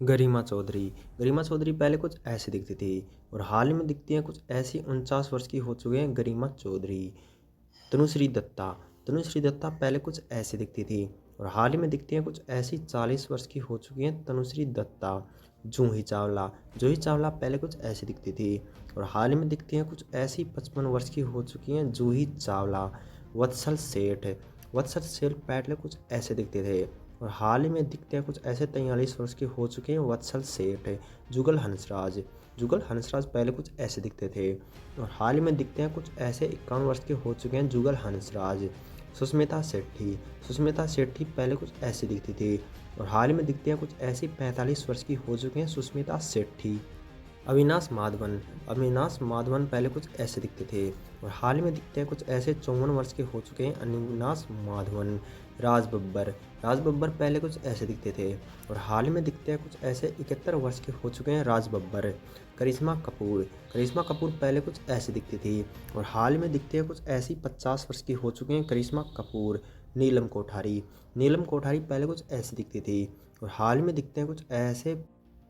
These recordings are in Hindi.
गरिमा चौधरी। गरिमा चौधरी पहले कुछ ऐसी दिखती थी और हाल में दिखती हैं कुछ ऐसी। 49 वर्ष की हो चुके हैं गरिमा चौधरी। तनुश्री दत्ता। तनुश्री दत्ता पहले कुछ ऐसी दिखती थी और हाल ही में दिखती हैं कुछ ऐसी। 40 वर्ष की हो चुकी हैं तनुश्री दत्ता। जूही चावला। जूही चावला पहले कुछ ऐसी दिखती थी और हाल ही में दिखती हैं कुछ ऐसी। 55 वर्ष की हो चुकी हैं जूही चावला। वत्सल सेठ। वत्सल सेठ पहले कुछ ऐसे दिखते थे और हाल ही में दिखते हैं कुछ ऐसे। 43 वर्ष के हो चुके हैं वत्सल सेठ। जुगल हंसराज। जुगल हंसराज पहले कुछ ऐसे दिखते थे और हाल ही में दिखते हैं कुछ ऐसे। 51 वर्ष के हो चुके हैं जुगल हंसराज। सुष्मिता शेट्टी। सुष्मिता शेट्टी पहले कुछ ऐसी दिखती थी और हाल ही में दिखते हैं कुछ ऐसी। 45 वर्ष की हो चुके हैं सुष्मिता शेट्टी। अविनाश माधवन। अविनाश माधवन पहले कुछ ऐसे दिखते थे और हाल ही में दिखते हैं कुछ ऐसे। 54 वर्ष के हो चुके हैं अविनाश माधवन। राज बब्बर। राज बब्बर पहले कुछ ऐसे दिखते थे और हाल ही में दिखते हैं कुछ ऐसे। 71 वर्ष के हो चुके हैं राज बब्बर। करिश्मा कपूर। करिश्मा कपूर पहले कुछ ऐसे दिखती थी और हाल ही में दिखते हैं कुछ ऐसी। 50 वर्ष की हो चुके हैं करिश्मा कपूर। नीलम कोठारी। नीलम कोठारी पहले कुछ ऐसी दिखती थी और हाल ही में दिखते हैं कुछ ऐसे।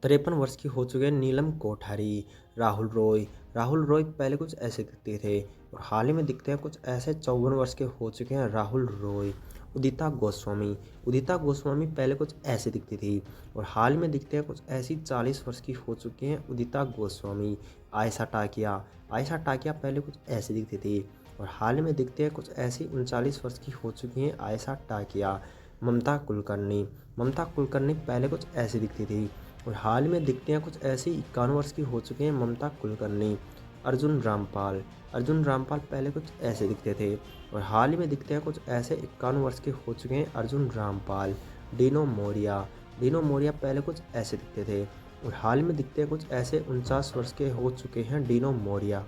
53 वर्ष की हो चुके हैं नीलम कोठारी। राहुल रॉय। राहुल रॉय पहले कुछ ऐसे दिखते थे और हाल ही में दिखते हैं कुछ ऐसे। 54 वर्ष के हो चुके हैं राहुल रॉय। उदिता गोस्वामी। उदिता गोस्वामी पहले कुछ ऐसे दिखती थी और हाल में दिखते हैं कुछ ऐसी। 40 वर्ष की हो चुकी हैं उदिता गोस्वामी। आयशा टाकिया। आयशा टाकिया पहले कुछ ऐसे दिखती थी और हाल में दिखते हैं कुछ ऐसी। 39 वर्ष की हो चुकी हैं आयशा टाकिया। ममता कुलकर्णी। ममता कुलकर्णी पहले कुछ ऐसी दिखती थी और हाल में दिखते हैं कुछ ऐसी। 51 वर्ष की हो चुके हैं ममता कुलकर्णी। अर्जुन रामपाल। अर्जुन रामपाल पहले कुछ ऐसे दिखते थे और हाल ही में दिखते हैं कुछ ऐसे। 51 वर्ष के हो चुके हैं अर्जुन रामपाल। डीनो मोरिया। डीनो मोरिया पहले कुछ ऐसे दिखते थे और हाल में दिखते हैं कुछ ऐसे। 49 वर्ष के हो चुके हैं डीनो मोरिया।